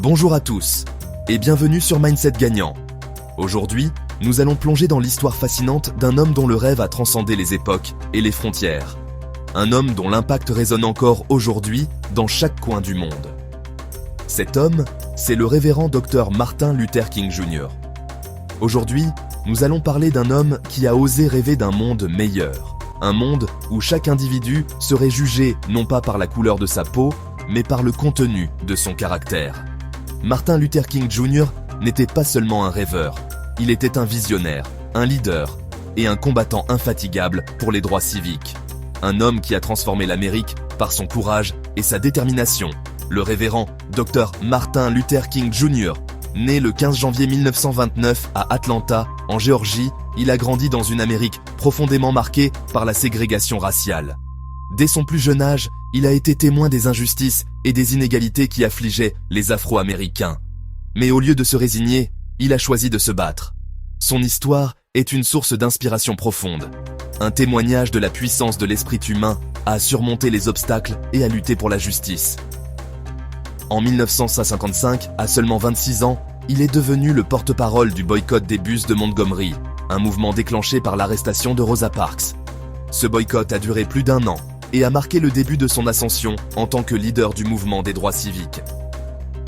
Bonjour à tous et bienvenue sur Mindset Gagnant. Aujourd'hui, nous allons plonger dans l'histoire fascinante d'un homme dont le rêve a transcendé les époques et les frontières. Un homme dont l'impact résonne encore aujourd'hui dans chaque coin du monde. Cet homme, c'est le révérend Dr Martin Luther King Jr. Aujourd'hui, nous allons parler d'un homme qui a osé rêver d'un monde meilleur. Un monde où chaque individu serait jugé non pas par la couleur de sa peau, mais par le contenu de son caractère. Martin Luther King Jr. n'était pas seulement un rêveur, il était un visionnaire, un leader et un combattant infatigable pour les droits civiques. Un homme qui a transformé l'Amérique par son courage et sa détermination. Le révérend Dr Martin Luther King Jr. Né le 15 janvier 1929 à Atlanta, en Géorgie, il a grandi dans une Amérique profondément marquée par la ségrégation raciale. Dès son plus jeune âge, il a été témoin des injustices et des inégalités qui affligeaient les Afro-Américains. Mais au lieu de se résigner, il a choisi de se battre. Son histoire est une source d'inspiration profonde, un témoignage de la puissance de l'esprit humain à surmonter les obstacles et à lutter pour la justice. En 1955, à seulement 26 ans, il est devenu le porte-parole du boycott des bus de Montgomery, un mouvement déclenché par l'arrestation de Rosa Parks. Ce boycott a duré plus d'1 an et a marqué le début de son ascension en tant que leader du mouvement des droits civiques.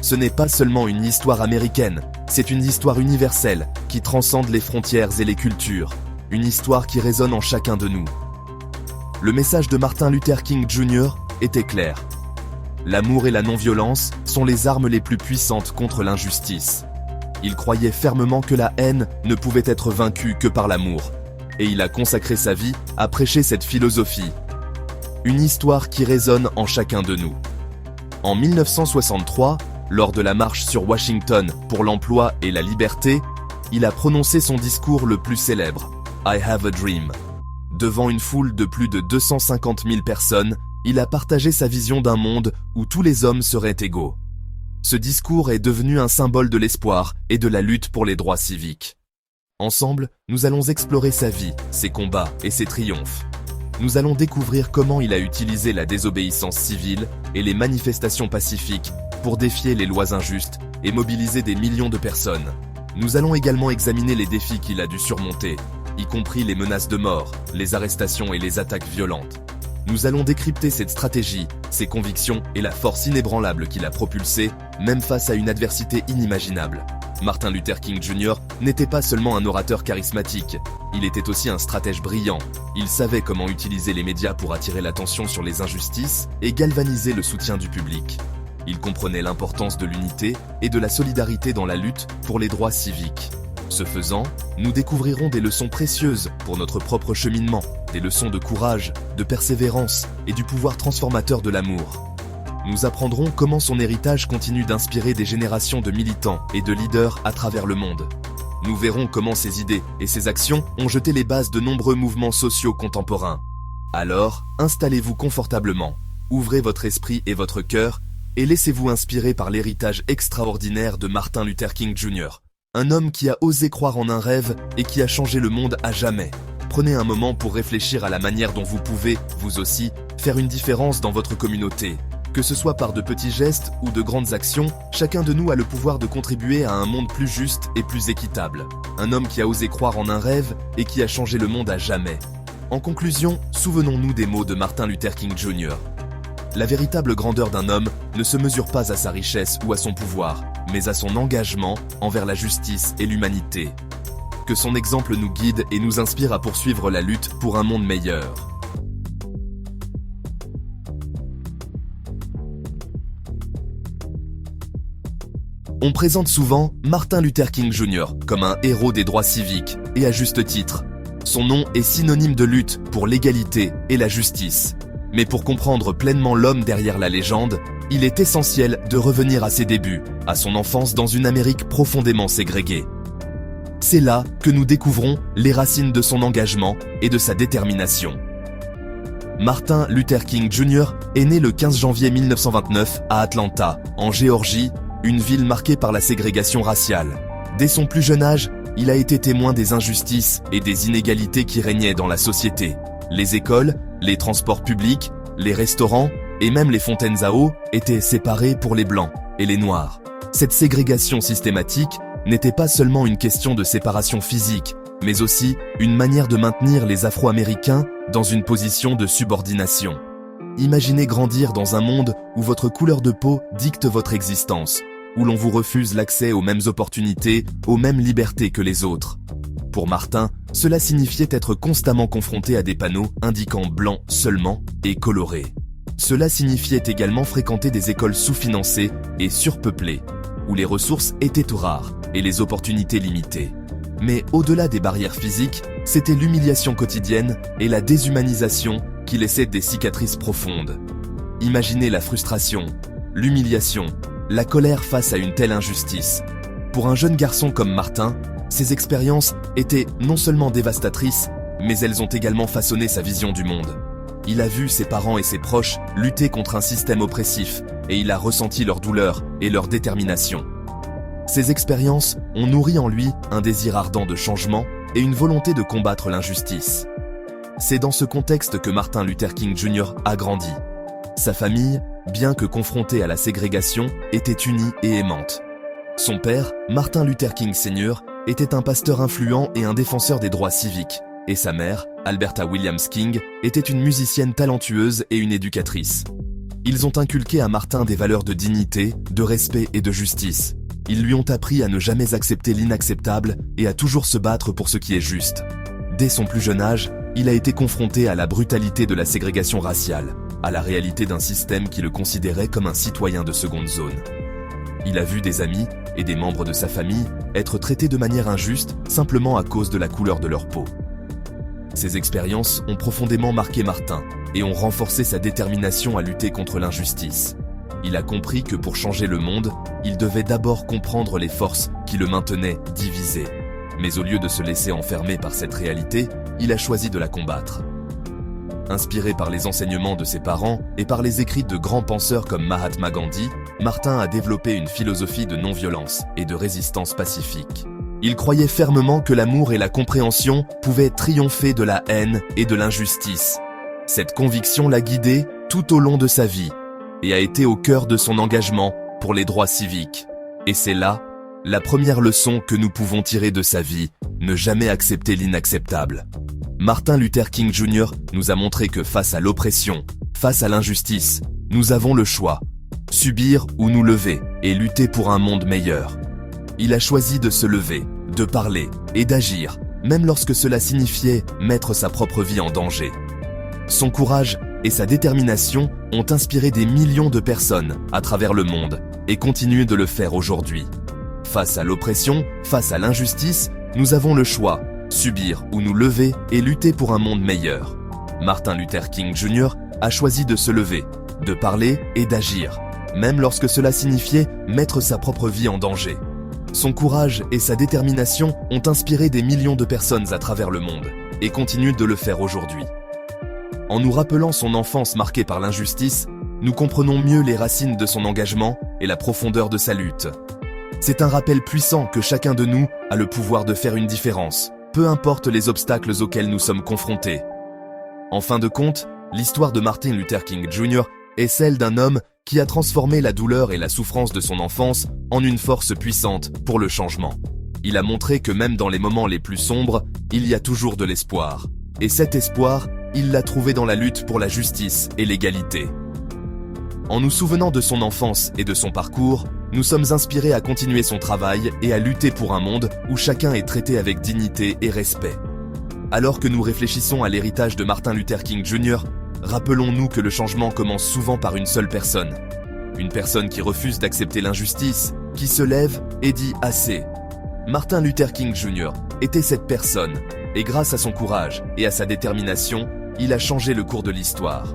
Ce n'est pas seulement une histoire américaine, c'est une histoire universelle qui transcende les frontières et les cultures, une histoire qui résonne en chacun de nous. Le message de Martin Luther King Jr. était clair. L'amour et la non-violence sont les armes les plus puissantes contre l'injustice. Il croyait fermement que la haine ne pouvait être vaincue que par l'amour, et il a consacré sa vie à prêcher cette philosophie. Une histoire qui résonne en chacun de nous. En 1963, lors de la marche sur Washington pour l'emploi et la liberté, il a prononcé son discours le plus célèbre, « I have a dream ». Devant une foule de plus de 250 000 personnes, il a partagé sa vision d'un monde où tous les hommes seraient égaux. Ce discours est devenu un symbole de l'espoir et de la lutte pour les droits civiques. Ensemble, nous allons explorer sa vie, ses combats et ses triomphes. Nous allons découvrir comment il a utilisé la désobéissance civile et les manifestations pacifiques pour défier les lois injustes et mobiliser des millions de personnes. Nous allons également examiner les défis qu'il a dû surmonter, y compris les menaces de mort, les arrestations et les attaques violentes. Nous allons décrypter cette stratégie, ses convictions et la force inébranlable qu'il a propulsée, même face à une adversité inimaginable. Martin Luther King Jr. n'était pas seulement un orateur charismatique, il était aussi un stratège brillant. Il savait comment utiliser les médias pour attirer l'attention sur les injustices et galvaniser le soutien du public. Il comprenait l'importance de l'unité et de la solidarité dans la lutte pour les droits civiques. Ce faisant, nous découvrirons des leçons précieuses pour notre propre cheminement, des leçons de courage, de persévérance et du pouvoir transformateur de l'amour. Nous apprendrons comment son héritage continue d'inspirer des générations de militants et de leaders à travers le monde. Nous verrons comment ses idées et ses actions ont jeté les bases de nombreux mouvements sociaux contemporains. Alors, installez-vous confortablement, ouvrez votre esprit et votre cœur, et laissez-vous inspirer par l'héritage extraordinaire de Martin Luther King Jr., un homme qui a osé croire en un rêve et qui a changé le monde à jamais. Prenez un moment pour réfléchir à la manière dont vous pouvez, vous aussi, faire une différence dans votre communauté. Que ce soit par de petits gestes ou de grandes actions, chacun de nous a le pouvoir de contribuer à un monde plus juste et plus équitable. Un homme qui a osé croire en un rêve et qui a changé le monde à jamais. En conclusion, souvenons-nous des mots de Martin Luther King Jr. La véritable grandeur d'un homme ne se mesure pas à sa richesse ou à son pouvoir, mais à son engagement envers la justice et l'humanité. Que son exemple nous guide et nous inspire à poursuivre la lutte pour un monde meilleur. On présente souvent Martin Luther King Jr. comme un héros des droits civiques, et à juste titre. Son nom est synonyme de lutte pour l'égalité et la justice. Mais pour comprendre pleinement l'homme derrière la légende, il est essentiel de revenir à ses débuts, à son enfance dans une Amérique profondément ségrégée. C'est là que nous découvrons les racines de son engagement et de sa détermination. Martin Luther King Jr. est né le 15 janvier 1929 à Atlanta, en Géorgie, une ville marquée par la ségrégation raciale. Dès son plus jeune âge, il a été témoin des injustices et des inégalités qui régnaient dans la société. Les écoles, les transports publics, les restaurants et même les fontaines à eau étaient séparés pour les blancs et les noirs. Cette ségrégation systématique n'était pas seulement une question de séparation physique, mais aussi une manière de maintenir les Afro-Américains dans une position de subordination. Imaginez grandir dans un monde où votre couleur de peau dicte votre existence, où l'on vous refuse l'accès aux mêmes opportunités, aux mêmes libertés que les autres. Pour Martin, cela signifiait être constamment confronté à des panneaux indiquant blanc seulement et coloré. Cela signifiait également fréquenter des écoles sous-financées et surpeuplées, où les ressources étaient rares et les opportunités limitées. Mais au-delà des barrières physiques, c'était l'humiliation quotidienne et la déshumanisation qui laissaient des cicatrices profondes. Imaginez la frustration, l'humiliation, la colère face à une telle injustice. Pour un jeune garçon comme Martin, ces expériences étaient non seulement dévastatrices, mais elles ont également façonné sa vision du monde. Il a vu ses parents et ses proches lutter contre un système oppressif, et il a ressenti leur douleur et leur détermination. Ces expériences ont nourri en lui un désir ardent de changement et une volonté de combattre l'injustice. C'est dans ce contexte que Martin Luther King Jr. a grandi. Sa famille, bien que confrontée à la ségrégation, était unie et aimante. Son père, Martin Luther King Sr., était un pasteur influent et un défenseur des droits civiques, et sa mère, Alberta Williams King, était une musicienne talentueuse et une éducatrice. Ils ont inculqué à Martin des valeurs de dignité, de respect et de justice. Ils lui ont appris à ne jamais accepter l'inacceptable et à toujours se battre pour ce qui est juste. Dès son plus jeune âge, il a été confronté à la brutalité de la ségrégation raciale, à la réalité d'un système qui le considérait comme un citoyen de seconde zone. Il a vu des amis et des membres de sa famille être traités de manière injuste simplement à cause de la couleur de leur peau. Ces expériences ont profondément marqué Martin et ont renforcé sa détermination à lutter contre l'injustice. Il a compris que pour changer le monde, il devait d'abord comprendre les forces qui le maintenaient divisé. Mais au lieu de se laisser enfermer par cette réalité, il a choisi de la combattre. Inspiré par les enseignements de ses parents et par les écrits de grands penseurs comme Mahatma Gandhi, Martin a développé une philosophie de non-violence et de résistance pacifique. Il croyait fermement que l'amour et la compréhension pouvaient triompher de la haine et de l'injustice. Cette conviction l'a guidé tout au long de sa vie et a été au cœur de son engagement pour les droits civiques. Et c'est là la première leçon que nous pouvons tirer de sa vie, ne jamais accepter l'inacceptable. Martin Luther King Jr. nous a montré que face à l'oppression, face à l'injustice, nous avons le choix, subir ou nous lever et lutter pour un monde meilleur. Il a choisi de se lever, de parler et d'agir, même lorsque cela signifiait mettre sa propre vie en danger. Son courage et sa détermination ont inspiré des millions de personnes à travers le monde et continuent de le faire aujourd'hui. Face à l'oppression, face à l'injustice, nous avons le choix, subir ou nous lever et lutter pour un monde meilleur. Martin Luther King Jr. a choisi de se lever, de parler et d'agir, même lorsque cela signifiait mettre sa propre vie en danger. Son courage et sa détermination ont inspiré des millions de personnes à travers le monde et continuent de le faire aujourd'hui. En nous rappelant son enfance marquée par l'injustice, nous comprenons mieux les racines de son engagement et la profondeur de sa lutte. C'est un rappel puissant que chacun de nous a le pouvoir de faire une différence, peu importe les obstacles auxquels nous sommes confrontés. En fin de compte, l'histoire de Martin Luther King Jr. est celle d'un homme qui a transformé la douleur et la souffrance de son enfance en une force puissante pour le changement. Il a montré que même dans les moments les plus sombres, il y a toujours de l'espoir. Et cet espoir, il l'a trouvé dans la lutte pour la justice et l'égalité. En nous souvenant de son enfance et de son parcours, nous sommes inspirés à continuer son travail et à lutter pour un monde où chacun est traité avec dignité et respect. Alors que nous réfléchissons à l'héritage de Martin Luther King Jr., rappelons-nous que le changement commence souvent par une seule personne. Une personne qui refuse d'accepter l'injustice, qui se lève et dit assez. Martin Luther King Jr. était cette personne, et grâce à son courage et à sa détermination, il a changé le cours de l'histoire.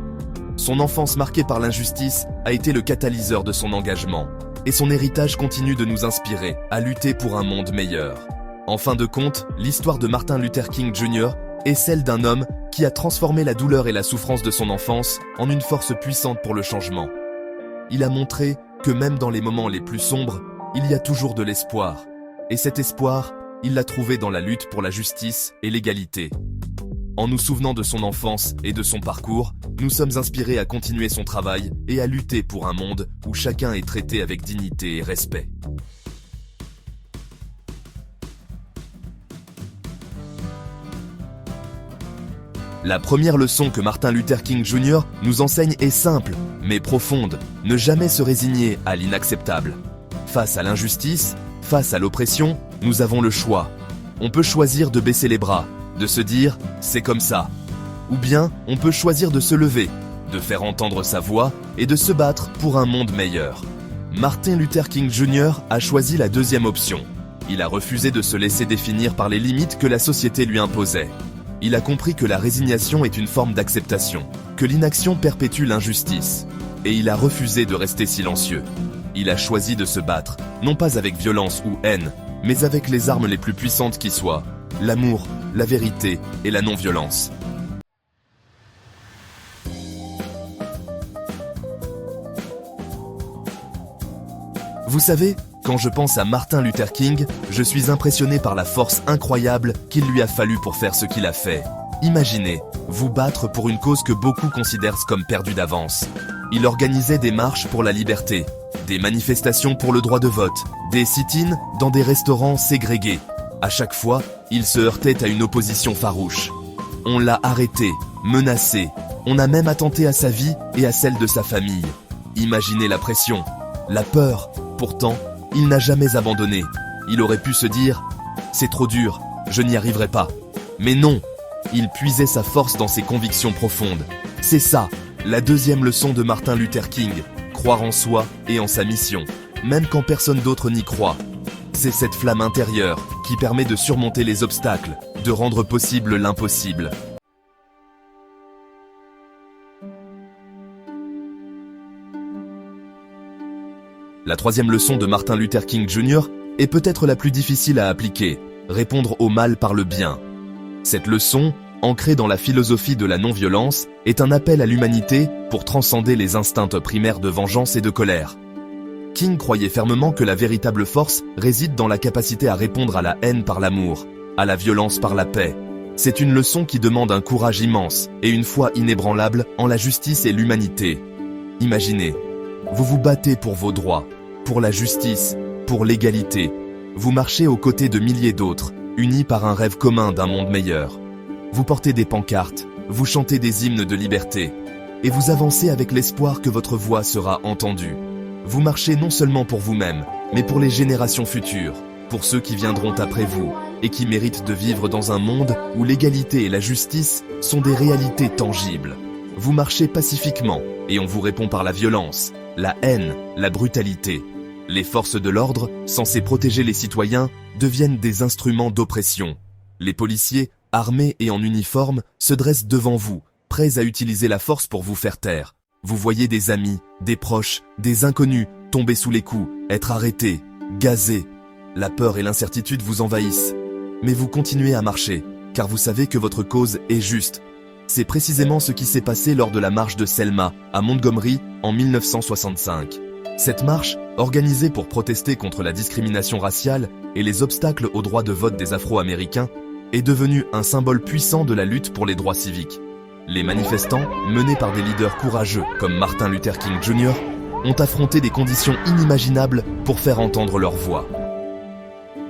Son enfance marquée par l'injustice a été le catalyseur de son engagement, et son héritage continue de nous inspirer à lutter pour un monde meilleur. En fin de compte, l'histoire de Martin Luther King Jr. est celle d'un homme qui a transformé la douleur et la souffrance de son enfance en une force puissante pour le changement. Il a montré que même dans les moments les plus sombres, il y a toujours de l'espoir. Et cet espoir, il l'a trouvé dans la lutte pour la justice et l'égalité. En nous souvenant de son enfance et de son parcours, nous sommes inspirés à continuer son travail et à lutter pour un monde où chacun est traité avec dignité et respect. La première leçon que Martin Luther King Jr. nous enseigne est simple, mais profonde. Ne jamais se résigner à l'inacceptable. Face à l'injustice, face à l'oppression, nous avons le choix. On peut choisir de baisser les bras, de se dire « c'est comme ça ». Ou bien, on peut choisir de se lever, de faire entendre sa voix et de se battre pour un monde meilleur. Martin Luther King Jr. a choisi la deuxième option. Il a refusé de se laisser définir par les limites que la société lui imposait. Il a compris que la résignation est une forme d'acceptation, que l'inaction perpétue l'injustice. Et il a refusé de rester silencieux. Il a choisi de se battre, non pas avec violence ou haine, mais avec les armes les plus puissantes qui soient, l'amour, la vérité et la non-violence. Vous savez, quand je pense à Martin Luther King, je suis impressionné par la force incroyable qu'il lui a fallu pour faire ce qu'il a fait. Imaginez, vous battre pour une cause que beaucoup considèrent comme perdue d'avance. Il organisait des marches pour la liberté, des manifestations pour le droit de vote, des sit-ins dans des restaurants ségrégés. À chaque fois, il se heurtait à une opposition farouche. On l'a arrêté, menacé, on a même attenté à sa vie et à celle de sa famille. Imaginez la pression, la peur. Pourtant, il n'a jamais abandonné. Il aurait pu se dire « c'est trop dur, je n'y arriverai pas ». Mais non, il puisait sa force dans ses convictions profondes. C'est ça, la deuxième leçon de Martin Luther King, croire en soi et en sa mission, même quand personne d'autre n'y croit. C'est cette flamme intérieure qui permet de surmonter les obstacles, de rendre possible l'impossible. La troisième leçon de Martin Luther King Jr. est peut-être la plus difficile à appliquer, répondre au mal par le bien. Cette leçon, ancrée dans la philosophie de la non-violence, est un appel à l'humanité pour transcender les instincts primaires de vengeance et de colère. King croyait fermement que la véritable force réside dans la capacité à répondre à la haine par l'amour, à la violence par la paix. C'est une leçon qui demande un courage immense et une foi inébranlable en la justice et l'humanité. Imaginez, vous vous battez pour vos droits, pour la justice, pour l'égalité. Vous marchez aux côtés de milliers d'autres, unis par un rêve commun d'un monde meilleur. Vous portez des pancartes, vous chantez des hymnes de liberté, et vous avancez avec l'espoir que votre voix sera entendue. Vous marchez non seulement pour vous-même, mais pour les générations futures, pour ceux qui viendront après vous, et qui méritent de vivre dans un monde où l'égalité et la justice sont des réalités tangibles. Vous marchez pacifiquement, et on vous répond par la violence, la haine, la brutalité. Les forces de l'ordre, censées protéger les citoyens, deviennent des instruments d'oppression. Les policiers, armés et en uniforme, se dressent devant vous, prêts à utiliser la force pour vous faire taire. Vous voyez des amis, des proches, des inconnus tomber sous les coups, être arrêtés, gazés. La peur et l'incertitude vous envahissent. Mais vous continuez à marcher, car vous savez que votre cause est juste. C'est précisément ce qui s'est passé lors de la marche de Selma, à Montgomery, en 1965. Cette marche, organisée pour protester contre la discrimination raciale et les obstacles au droit de vote des Afro-Américains, est devenue un symbole puissant de la lutte pour les droits civiques. Les manifestants, menés par des leaders courageux comme Martin Luther King Jr., ont affronté des conditions inimaginables pour faire entendre leur voix.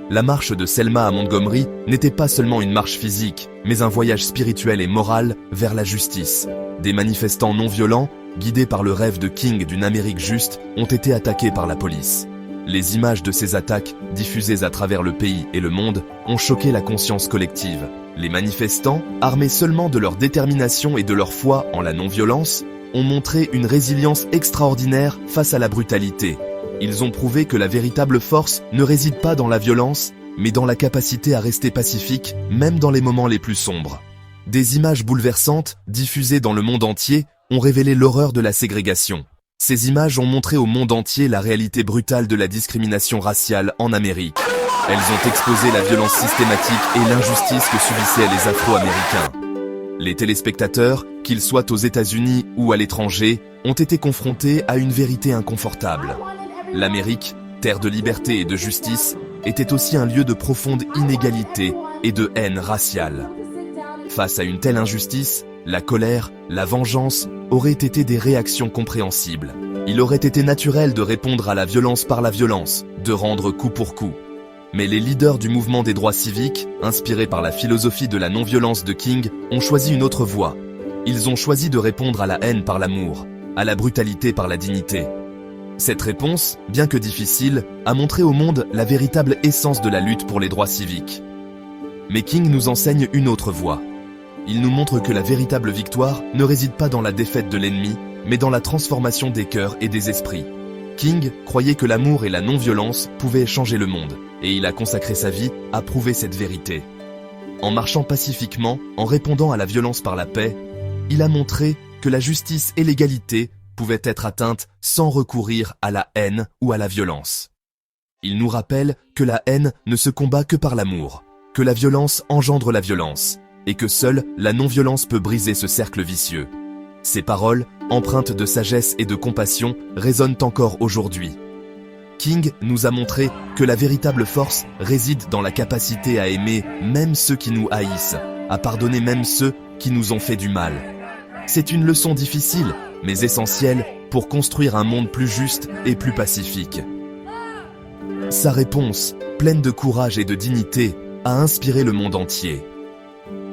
La marche de Selma à Montgomery n'était pas seulement une marche physique, mais un voyage spirituel et moral vers la justice. Des manifestants non violents, guidés par le rêve de King d'une Amérique juste, ont été attaqués par la police. Les images de ces attaques, diffusées à travers le pays et le monde, ont choqué la conscience collective. Les manifestants, armés seulement de leur détermination et de leur foi en la non-violence, ont montré une résilience extraordinaire face à la brutalité. Ils ont prouvé que la véritable force ne réside pas dans la violence, mais dans la capacité à rester pacifique, même dans les moments les plus sombres. Des images bouleversantes, diffusées dans le monde entier, ont révélé l'horreur de la ségrégation. Ces images ont montré au monde entier la réalité brutale de la discrimination raciale en Amérique. Elles ont exposé la violence systématique et l'injustice que subissaient les Afro-Américains. Les téléspectateurs, qu'ils soient aux États-Unis ou à l'étranger, ont été confrontés à une vérité inconfortable. L'Amérique, terre de liberté et de justice, était aussi un lieu de profonde inégalité et de haine raciale. Face à une telle injustice, la colère, la vengeance auraient été des réactions compréhensibles. Il aurait été naturel de répondre à la violence par la violence, de rendre coup pour coup. Mais les leaders du mouvement des droits civiques, inspirés par la philosophie de la non-violence de King, ont choisi une autre voie. Ils ont choisi de répondre à la haine par l'amour, à la brutalité par la dignité. Cette réponse, bien que difficile, a montré au monde la véritable essence de la lutte pour les droits civiques. Mais King nous enseigne une autre voie. Il nous montre que la véritable victoire ne réside pas dans la défaite de l'ennemi, mais dans la transformation des cœurs et des esprits. King croyait que l'amour et la non-violence pouvaient changer le monde, et il a consacré sa vie à prouver cette vérité. En marchant pacifiquement, en répondant à la violence par la paix, il a montré que la justice et l'égalité pouvaient être atteintes sans recourir à la haine ou à la violence. Il nous rappelle que la haine ne se combat que par l'amour, que la violence engendre la violence, et que seule la non-violence peut briser ce cercle vicieux. Ces paroles, empreintes de sagesse et de compassion, résonnent encore aujourd'hui. King nous a montré que la véritable force réside dans la capacité à aimer même ceux qui nous haïssent, à pardonner même ceux qui nous ont fait du mal. C'est une leçon difficile, mais essentielle pour construire un monde plus juste et plus pacifique. Sa réponse, pleine de courage et de dignité, a inspiré le monde entier.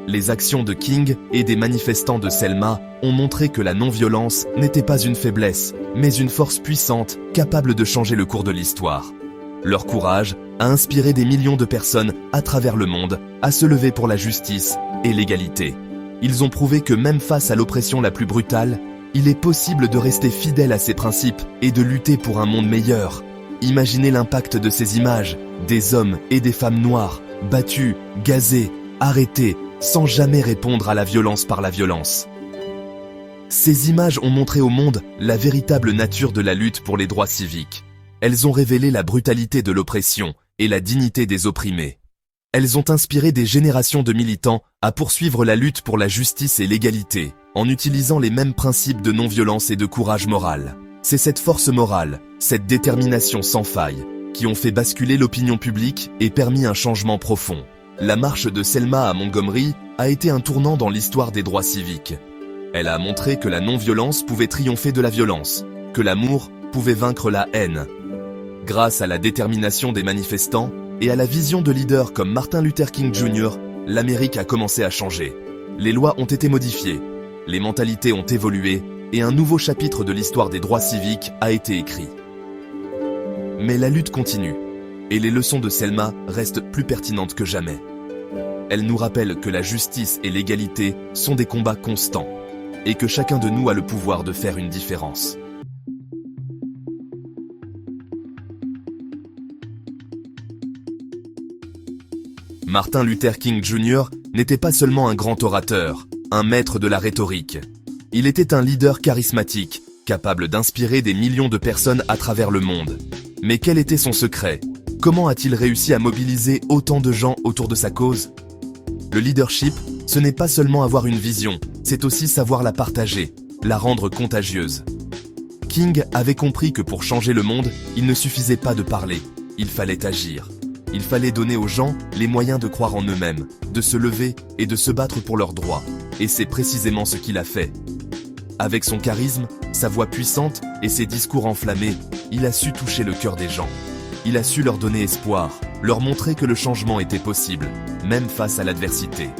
Les actions de King et des manifestants de Selma ont montré que la non-violence n'était pas une faiblesse, mais une force puissante capable de changer le cours de l'histoire. Leur courage a inspiré des millions de personnes à travers le monde à se lever pour la justice et l'égalité. Ils ont prouvé que même face à l'oppression la plus brutale, il est possible de rester fidèle à ses principes et de lutter pour un monde meilleur. Imaginez l'impact de ces images, des hommes et des femmes noires, battus, gazés, arrêtés, sans jamais répondre à la violence par la violence. Ces images ont montré au monde la véritable nature de la lutte pour les droits civiques. Elles ont révélé la brutalité de l'oppression et la dignité des opprimés. Elles ont inspiré des générations de militants à poursuivre la lutte pour la justice et l'égalité, en utilisant les mêmes principes de non-violence et de courage moral. C'est cette force morale, cette détermination sans faille, qui ont fait basculer l'opinion publique et permis un changement profond. La marche de Selma à Montgomery a été un tournant dans l'histoire des droits civiques. Elle a montré que la non-violence pouvait triompher de la violence, que l'amour pouvait vaincre la haine. Grâce à la détermination des manifestants et à la vision de leaders comme Martin Luther King Jr., l'Amérique a commencé à changer. Les lois ont été modifiées, les mentalités ont évolué et un nouveau chapitre de l'histoire des droits civiques a été écrit. Mais la lutte continue. Et les leçons de Selma restent plus pertinentes que jamais. Elles nous rappellent que la justice et l'égalité sont des combats constants, et que chacun de nous a le pouvoir de faire une différence. Martin Luther King Jr. n'était pas seulement un grand orateur, un maître de la rhétorique. Il était un leader charismatique, capable d'inspirer des millions de personnes à travers le monde. Mais quel était son secret ? Comment a-t-il réussi à mobiliser autant de gens autour de sa cause ? Le leadership, ce n'est pas seulement avoir une vision, c'est aussi savoir la partager, la rendre contagieuse. King avait compris que pour changer le monde, il ne suffisait pas de parler, il fallait agir. Il fallait donner aux gens les moyens de croire en eux-mêmes, de se lever et de se battre pour leurs droits. Et c'est précisément ce qu'il a fait. Avec son charisme, sa voix puissante et ses discours enflammés, il a su toucher le cœur des gens. Il a su leur donner espoir, leur montrer que le changement était possible, même face à l'adversité.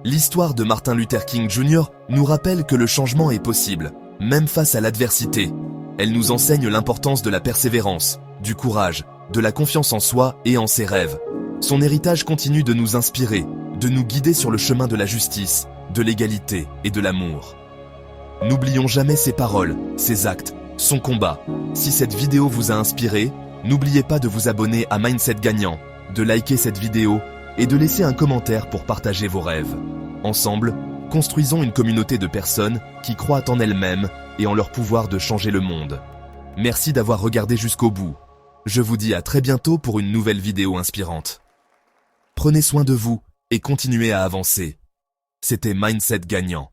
L'histoire de Martin Luther King Jr. nous rappelle que le changement est possible, même face à l'adversité. Elle nous enseigne l'importance de la persévérance, du courage, de la confiance en soi et en ses rêves. Son héritage continue de nous inspirer, de nous guider sur le chemin de la justice, de l'égalité et de l'amour. N'oublions jamais ses paroles, ses actes, son combat. Si cette vidéo vous a inspiré, n'oubliez pas de vous abonner à Mindset Gagnant, de liker cette vidéo et de laisser un commentaire pour partager vos rêves. Ensemble, construisons une communauté de personnes qui croient en elles-mêmes et en leur pouvoir de changer le monde. Merci d'avoir regardé jusqu'au bout. Je vous dis à très bientôt pour une nouvelle vidéo inspirante. Prenez soin de vous et continuez à avancer. C'était Mindset Gagnant.